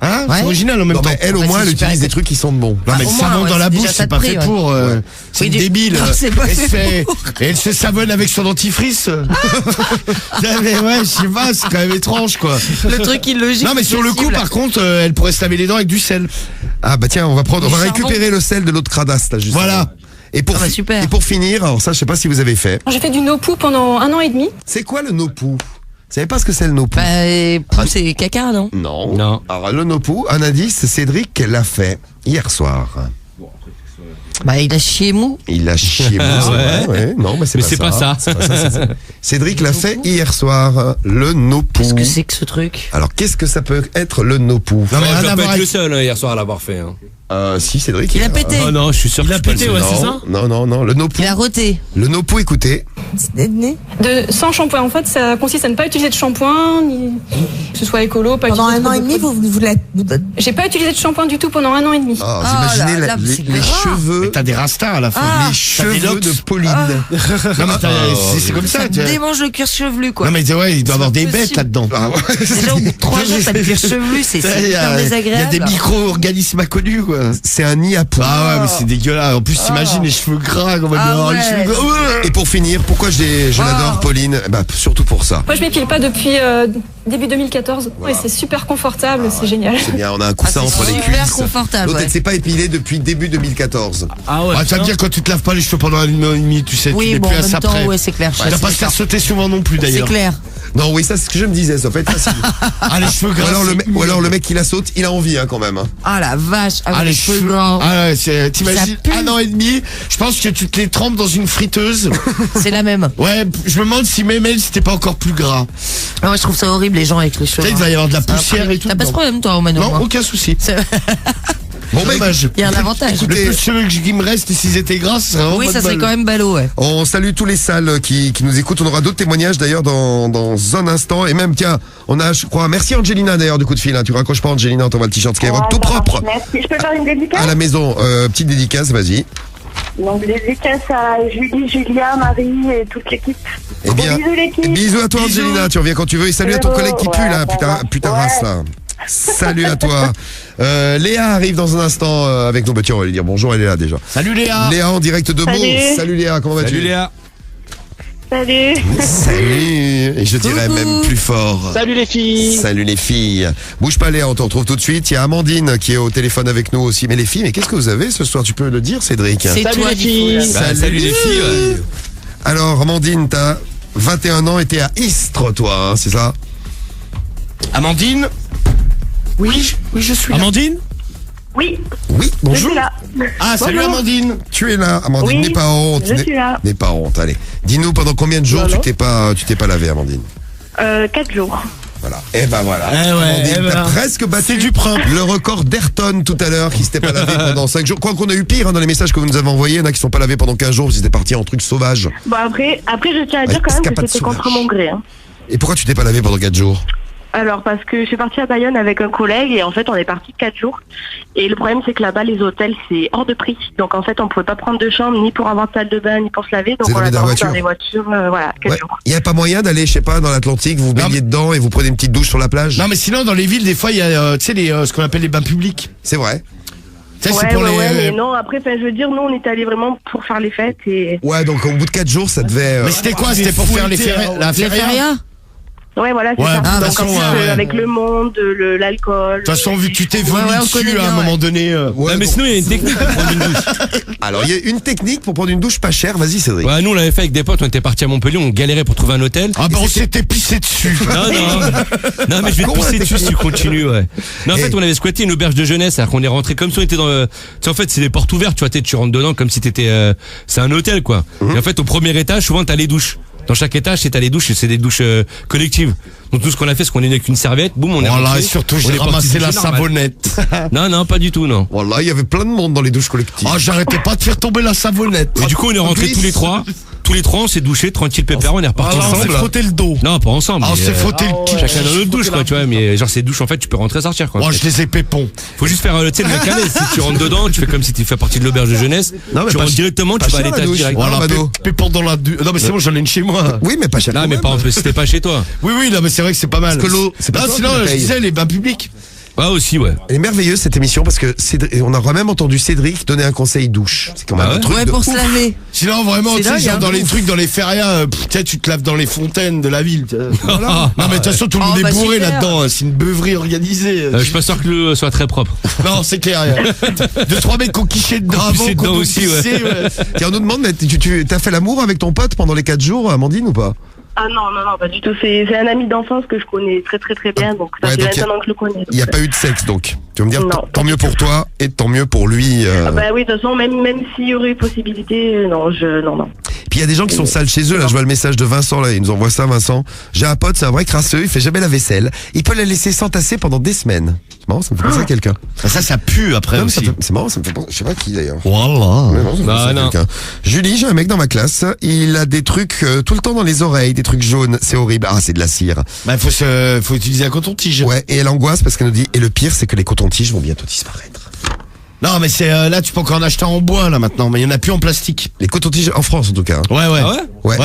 Hein, Ouais. c'est original en même Non, temps. mais elle, au Ouais, moins, c'est elle super utilise des éco- trucs qui sentent bon. Non mais au le moins, savon ouais, dans la c'est bouche, déjà c'est ça de pas prix, fait ouais. pour. C'est Oui, débile. Non, c'est pas elle, fait et elle se savonne avec son dentifrice. Non, mais ouais, je sais pas, c'est quand même étrange quoi. Le truc illogique. Non mais sur le coup, possible. par contre, elle pourrait se laver les dents avec du sel. Ah, bah tiens, on va Du récupérer le sel de l'autre cradasse, là, justement. Voilà. Et pour, Ah bah, super. et pour finir, alors ça, je sais pas si vous avez fait. J'ai fait du no-poo pendant 1 an et demi. C'est quoi le nopou? Vous savez pas ce que c'est le nopou? Bah, c'est caca, non? Non. Non. Alors, le nopou, un indice, Cédric l'a fait hier soir. Bah, il a chié mou. Il a chié. Ouais. Non, mais c'est Mais pas c'est ça. pas ça. C'est pas ça, c'est ça. Cédric l'a fait hier soir, le nopou. Qu'est-ce que c'est que ce truc? Alors, qu'est-ce que ça peut être le nopou? Non mais Je rien dois à pas voir être le avec... seul hier soir à l'avoir fait. Hein. Si, Cédric. Il a pété. Oh non, je suis sûr Il que a je suis pas pété, le ouais, seul. c'est ça. Non, le Nopou. Il a roté. Le Nopou, écoutez. Sans shampoing, en fait, ça consiste à ne pas utiliser de shampoing, ni que ce soit écolo, pas Pendant utiliser un an et trop de demi, produits. vous l'êtes. J'ai pas utilisé de shampoing du tout pendant 1 an et demi. Oh, Oh vous imaginez là là, les c'est grave. cheveux. Mais t'as des rastas à la fin. Ah. Les cheveux locks. de Pauline. Non, mais c'est comme ça. Ça tu vois. démange le cuir chevelu, quoi. Non, mais ouais, il doit y avoir des possible. bêtes là-dedans. Ah ouais. Déjà, au bout de 3 jours, t'as le cuir chevelu, c'est Il y hyper a désagréable. des micro-organismes inconnus, quoi. C'est un nid à poux. Ah ouais, mais c'est dégueulasse. En plus, t'imagines les cheveux gras, comment Ah avoir les ouais. cheveux gras. Et pour finir, pourquoi je l'adore, Pauline? Bah, surtout pour ça. Moi, je m'épile pas depuis début 2014. Voilà. Ouais, c'est super confortable, c'est génial. C'est bien, on a un coussin Ah, c'est entre les super cuisses. confortable, L'autre, ouais. elle s'est pas épilée depuis début 2014. Ah ouais. Ah, ça veut dire quand tu te laves pas les cheveux pendant 1 an et demi, tu sais, tu Oui, n'es bon, plus en à même ça temps, près. ouais, c'est clair. Tu vas pas se faire sauter souvent non plus, C'est d'ailleurs. clair. Non, oui, ça, c'est ce que je me disais, ça peut être facile. Ah, les cheveux Ou gras. alors le mec qui la saute, il a envie, hein, quand même. Hein. Ah la vache, Ah, avec les les cheveux cheveux. gras. Ah ouais, t'imagines, pue. 1 an et demi, je pense que tu te les trempes dans une friteuse. C'est la même. Ouais, je me demande si même elle, c'était pas encore plus gras. Ah ouais, je trouve ça horrible, les gens avec les cheveux Tu sais, il gras. va y avoir de la Ça poussière après, et tout. T'as pas ce dedans. problème, toi, Romano? Non, aucun souci. Bon, bah, Dommage. Il y a un avantage. Le peu de cheveux qui me reste, s'ils étaient gras, ça serait vraiment Oui, pas ça de serait bol. quand même ballot, ouais. on salue tous les salles qui nous écoutent. On aura d'autres témoignages d'ailleurs dans un instant. Et même, tiens, on a, je crois, merci Angelina d'ailleurs du coup de fil. Hein. Tu raccroches pas Angelina, on t'envoie le t-shirt Skyrock tout propre Merci. Je peux faire une dédicace à la maison. Petite dédicace, vas-y. Donc, dédicace à Julie, Julia, Marie et toute l'équipe. Eh bien, Bisous, l'équipe. bisous à toi Bisous. Angelina, tu reviens quand tu veux. Et salut à ton collègue qui pue là, Ouais, putain ouais. race là. Salut à toi. Léa arrive dans un instant avec nous. Bah, tiens, on va lui dire bonjour, elle est là déjà. Salut Léa. Léa en direct de Meaux. Salut. Salut Léa, comment vas-tu? Salut Léa. Salut. Salut. Et je dirais même plus fort. Salut les filles. Salut les filles. Bouge pas Léa, on te retrouve tout de suite. Il y a Amandine qui est au téléphone avec nous aussi. Mais les filles, mais qu'est-ce que vous avez ce soir? Tu peux le dire, Cédric? C'est Salut toi, les filles. Salut les filles. Ouais. Alors, Amandine, t'as 21 ans et t'es à Istres, toi, hein, c'est ça? Amandine. Oui, je suis là. Amandine. Oui, Oui, je bonjour. suis là. Ah, salut Bonjour. Amandine. Tu es là, Amandine. Oui, N'aie pas honte. je suis là. N'aie pas honte, allez. Dis-nous pendant combien de jours Non, tu non. t'es pas lavé, Amandine? 4 jours. Voilà. Et ben voilà. Eh ouais, Amandine, eh ben. t'as presque battu le record d'Ayrton tout à l'heure qui s'était pas lavé pendant 5 jours. Quoi qu'on a eu pire hein, dans les messages que vous nous avez envoyés, il y en a qui sont pas lavés pendant 15 jours, ils étaient partis en truc sauvage. Bon, après, je tiens à dire Avec quand même escapade que c'était sauvage. contre mon gré. Hein. Et pourquoi tu t'es pas lavé pendant 4 jours? Alors, parce que je suis partie à Bayonne avec un collègue et en fait, on est parti 4 jours. Et le problème, c'est que là-bas, les hôtels, c'est hors de prix. Donc, en fait, on pouvait pas prendre de chambre ni pour avoir de salle de bain, ni pour se laver. Donc, Vous on avez a des dormi voitures dans les voitures, voilà, 4 jours. Il y a pas moyen d'aller, je sais pas, dans l'Atlantique, vous vous baignez dedans et vous prenez une petite douche sur la plage? Non, mais sinon, dans les villes, des fois, il y a, tu sais, ce qu'on appelle les bains publics. C'est vrai. Tu sais, Ouais, c'est pour ouais, les. ouais, mais non, après, je veux dire, nous, on est allés vraiment pour faire les fêtes et... Ouais, donc au bout de 4 jours, ça devait... Mais c'était quoi? C'était pour faire la Les feria? férias? Ouais, voilà, c'est Ouais, ça. de toute Donc, façon, en plus, ouais. avec le monde, l'alcool... De toute façon, vu que tu t'es vomi Ouais, on dessus connaît à bien, un moment ouais. donné. Ouais, mais bon. sinon il y a une technique pour prendre une douche. Alors, il y a une technique pour prendre une douche pas chère. Vas-y, Cédric. Ouais, nous on l'avait fait avec des potes, on était partis à Montpellier, on galérait pour trouver un hôtel. Ah bah on s'était pissé dessus. Non, mais je vais te Con, la pousser dessus si tu continues, ouais. Non, en Et- fait, on avait squatté une auberge de jeunesse, alors qu'on est rentré comme si on était dans tu sais, en fait, c'est des portes ouvertes, tu vois, tu rentres dedans comme si t'étais, c'est un hôtel, quoi. Et en fait, au premier étage, souvent, t'as les douches. Dans chaque étage, t'as les douches, et c'est des douches collectives. Donc tout ce qu'on a fait, c'est qu'on est venu avec une serviette, boum, on est Voilà, rentré. et surtout, On j'ai est parti ramassé la doucher normal. savonnette. Non, pas du tout, non. Voilà, il y avait plein de monde dans les douches collectives. Oh, j'arrêtais pas de faire tomber la savonnette. Et du coup, on est rentrés tous les trois. Tous les trois, on s'est douché, tranquille, pépère, on est reparti Ah, on s'est ensemble. frotté le dos. Non, pas ensemble. Ah, on mais, s'est frotté le cul. chacun dans notre douche, quoi, tu vois, mais genre, ces douches, en fait, tu peux rentrer, sortir, quoi. Moi, je les ai pépons. Faut juste faire, tu sais, le mec à l'aise. Si tu rentres dedans, tu fais comme si tu fais partie de l'auberge de jeunesse. Non, mais Tu pas rentres ch- directement, pas tu vas à cher, la l'étage douche. direct. Voilà. Mado. Pépons dans la douche. Non, mais c'est bon, j'en ai une chez moi. Oui, mais pas cher. Non, quand mais même. pas, c'était pas chez toi. Oui, non, mais c'est vrai que c'est pas mal. Parce que l'eau, c'est pas Non, toi sinon, qui la je paye. disais, les bains publics. Ouais, aussi, ouais. Elle est merveilleuse cette émission parce que on a même entendu Cédric donner un conseil douche. C'est quand même Ah ouais un truc Ouais, de pour ouf. se laver. Sinon, vraiment, C'est tu sais, dingue, genre hein. dans les trucs, dans les férias, tu sais, tu te laves dans les fontaines de la ville. tu sais. Voilà. Non, mais de toute façon, tout le Oh, monde bah, est bourré super. là-dedans. C'est une beuverie organisée. Je suis pas sûr que l'eau soit très propre. Non, c'est clair. Deux, trois mecs qui ont quiché dedans avant, pissé qui ont dedans aussi, ouais. pissé, ouais. Tiens, on nous demande, mais tu t'as fait l'amour avec ton pote pendant les 4 jours, Amandine, ou pas? Ah non, pas du tout. C'est un ami d'enfance que je connais très très très bien. Donc, ça Ouais, fait donc 21 ans que je le connais. Il n'y a pas eu de sexe, donc. Tu vas me dire, Non, tant mieux pour toi et tant mieux pour lui. Ah bah oui, de toute façon, même s'il y aurait eu possibilité, non. Puis Puis il y a des gens qui sont sales chez eux. Là, je vois le message de Vincent. Là, il nous envoie ça, Vincent. J'ai un pote, c'est un vrai crasseux. Il fait jamais la vaisselle. Il peut la laisser s'entasser pendant des semaines. C'est marrant, ça me fait penser à quelqu'un. Ça pue après aussi. C'est marrant, ça me fait penser. Je sais pas qui d'ailleurs. Voilà. Mais non, ça me fait penser à quelqu'un. Julie, j'ai un mec dans ma classe. Il a des trucs tout le temps dans les oreilles, des trucs jaunes. C'est horrible. Ah, c'est de la cire. Bah, faut utiliser un coton-tige. Ouais. Et elle angoisse parce qu'elle nous dit. Et le pire, c'est que les cotons-tiges vont bientôt disparaître. Non, mais c'est là, tu peux encore en acheter en bois là maintenant, mais il y en a plus en plastique. Les cotons-tiges en France en tout cas. Ouais. Ah ouais? Ouais,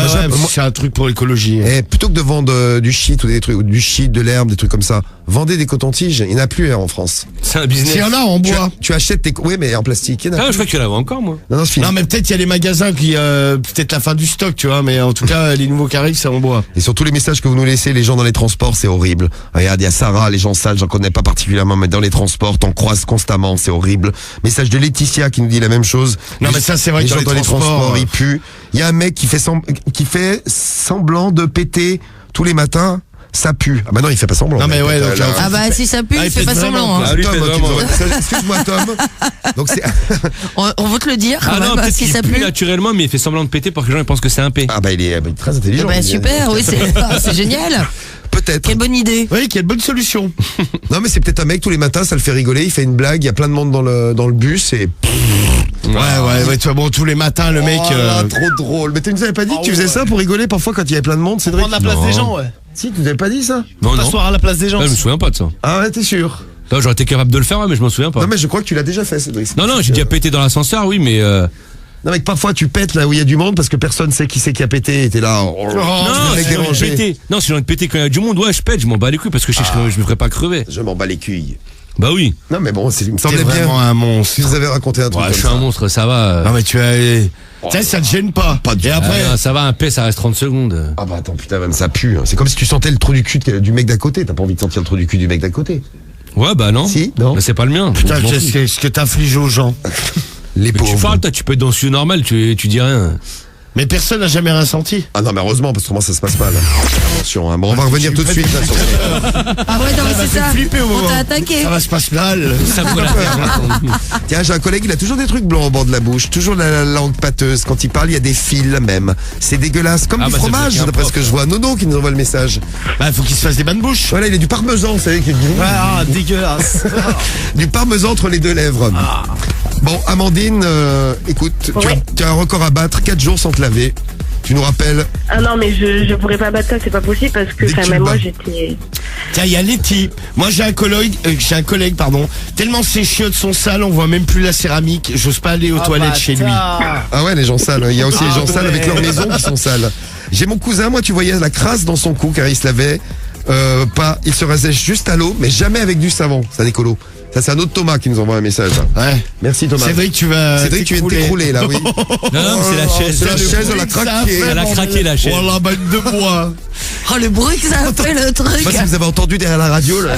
C'est un truc pour l'écologie. Et plutôt que de vendre du shit ou des trucs, ou du shit, de l'herbe, des trucs comme ça, vendez des cotons-tiges. Il n'y en a plus en France. C'est un business. Il y en a en bois. Tu achètes tes, oui, mais en plastique. Il y en a Ah, plus. je crois qu'il y en avait encore, moi. Non, c'est fini. Non, mais peut-être il y a les magasins qui peut-être la fin du stock, tu vois, mais en tout cas les nouveaux qui arrivent c'est en bois. Et sur tous les messages que vous nous laissez, les gens dans les transports, c'est horrible. Regarde, il y a Sarah, les gens sales, j'en connais pas particulièrement, mais dans les transports, t'en croises constamment, c'est horrible. Message de Laetitia qui nous dit la même chose. Non, mais ça, c'est vrai les que gens dans les transports, ils puent. Il y a un mec qui fait semblant de péter tous les matins. Ça pue. Ah bah non, il fait pas semblant. Non mais ouais, donc, Ah bah si ça pue, il fait pas semblant. Hein. Ah, lui, Tom, fait qui vraiment, nous ouais. envoie- Excuse-moi Tom. Donc c'est On veut te le dire quand Ah non, même, peut-être si qu'il ça pue pue. naturellement, mais il fait semblant de péter pour que les gens ils pensent que c'est un P. ah bah il est très intelligent. Bah super, oui, c'est génial. Peut-être. Quelle bonne idée. Oui, quelle bonne solution. Non mais c'est peut-être un mec tous les matins, ça le fait rigoler, il fait une blague, il y a plein de monde dans le bus et Ouais, tu vois, bon, tous les matins, le mec. trop drôle. Mais tu nous avais pas dit que tu faisais ça pour rigoler parfois quand il y avait plein de monde, Cédric? Prendre la place Non. des gens, ouais. Si, tu nous avais pas dit ça? Non, non. T'asseoir à la place des gens. Ah, je me souviens pas de ça. Ah ouais, t'es sûr? Là, j'aurais été capable de le faire, ouais, mais je m'en souviens pas. Non mais je crois que tu l'as déjà fait, Cédric. Non, j'ai déjà pété dans l'ascenseur, oui, mais. Non mais que parfois tu pètes là où il y a du monde parce que personne sait qui c'est qui a pété et t'es là. non, mec si j'ai envie de dérangé. péter. Non, si j'ai envie de péter quand il y a du monde, ouais, je pète, je m'en bats les couilles parce que je me ferais pas crever. Je m'en bats les couilles. Bah oui. Non mais bon, il me T'es semblait bien. vraiment un monstre. Si vous avez raconté un truc Ouais, comme je suis ça. un monstre, ça va. Non mais tu as. Tiens, ça te gêne pas. Et après. Ah, ça va, un P, ça reste 30 secondes. Ah bah attends, putain, même ça pue. Hein. C'est comme si tu sentais le trou du cul du mec d'à côté. T'as pas envie de sentir le trou du cul du mec d'à côté. Ouais, bah non. Si, non. Mais c'est pas le mien. Putain, Je m'en fous. ce que t'infliges aux gens. Les Mais tu pauvres. parles, toi, tu peux être dans le studio normal, tu dis rien. Mais personne n'a jamais rien senti. Ah non mais heureusement parce que comment ça se passe mal. Attention, hein. Bon on va revenir tout de suite là, sur Ah ouais, non, mais c'est ça. flipper au On moment. t'a attaqué. Ça va se passer mal. Ça vaut la peine. Tiens, j'ai un collègue, il a toujours des trucs blancs au bord de la bouche, toujours la langue pâteuse. Quand il parle, il y a des fils même. C'est dégueulasse, comme Ah du bah, ça fromage, veut dire d'après un ce que je vois. Nono qui nous envoie le message. Bah, faut qu'il se fasse des bains de bouche. Voilà, il est du parmesan, vous savez, qui est Ah, dégueulasse. du parmesan entre les deux lèvres. Bon, Amandine, écoute, Ouais. tu as un record à battre, 4 jours sans te laver. Tu nous rappelles. Ah non, mais je pourrais pas battre ça, c'est pas possible parce que Dès que enfin, tu même le moi bats. j'étais. Tiens, il y a Letty. Moi, j'ai un collègue, pardon. Tellement ses chiottes sont sales, on voit même plus la céramique. J'ose pas aller aux toilettes chez lui. Ah ouais, les gens sales. Il y a aussi les gens sales avec leur maison qui sont sales. J'ai mon cousin, moi, tu voyais la crasse dans son cou car il se lavait pas. Il se rasait juste à l'eau, mais jamais avec du savon. C'est un écolo. Ça, c'est un autre Thomas qui nous envoie un message. Ouais. Merci Thomas. Cédric, tu vas. Cédric, tu viens de t'écrouler là, oui. Non, c'est la chaise. C'est la chaise, elle a craqué. Elle a craqué, la chaise. Oh la balle de bois. Oh, le bruit que ça a fait, le Je truc. sais pas si vous avez entendu derrière la radio là.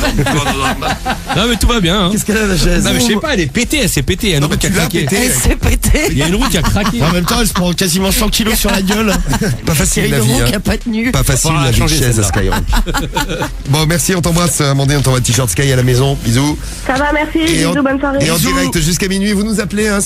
Non, mais tout va bien. Hein. Qu'est-ce qu'elle a la chaise? Non, mais je sais pas, elle est pétée, elle s'est pétée. Il y a une Non, roue mais qui a tu l'as craqué. pété. Elle s'est pétée. Il y a une roue qui a craqué. En même temps, elle se prend quasiment 100 kilos sur la gueule. Pas facile Thierry la vie. Leroux Hein. qui a pas tenu. Pas facile Faudra la vie de changer chaise à celle-là. Skyrock. Bon, merci, on t'embrasse Amandine, on t'envoie un t-shirt Sky à la maison. Bisous. Ça va, merci, Et bisous, en- bonne soirée. Et en direct jusqu'à minuit, vous nous appelez hein,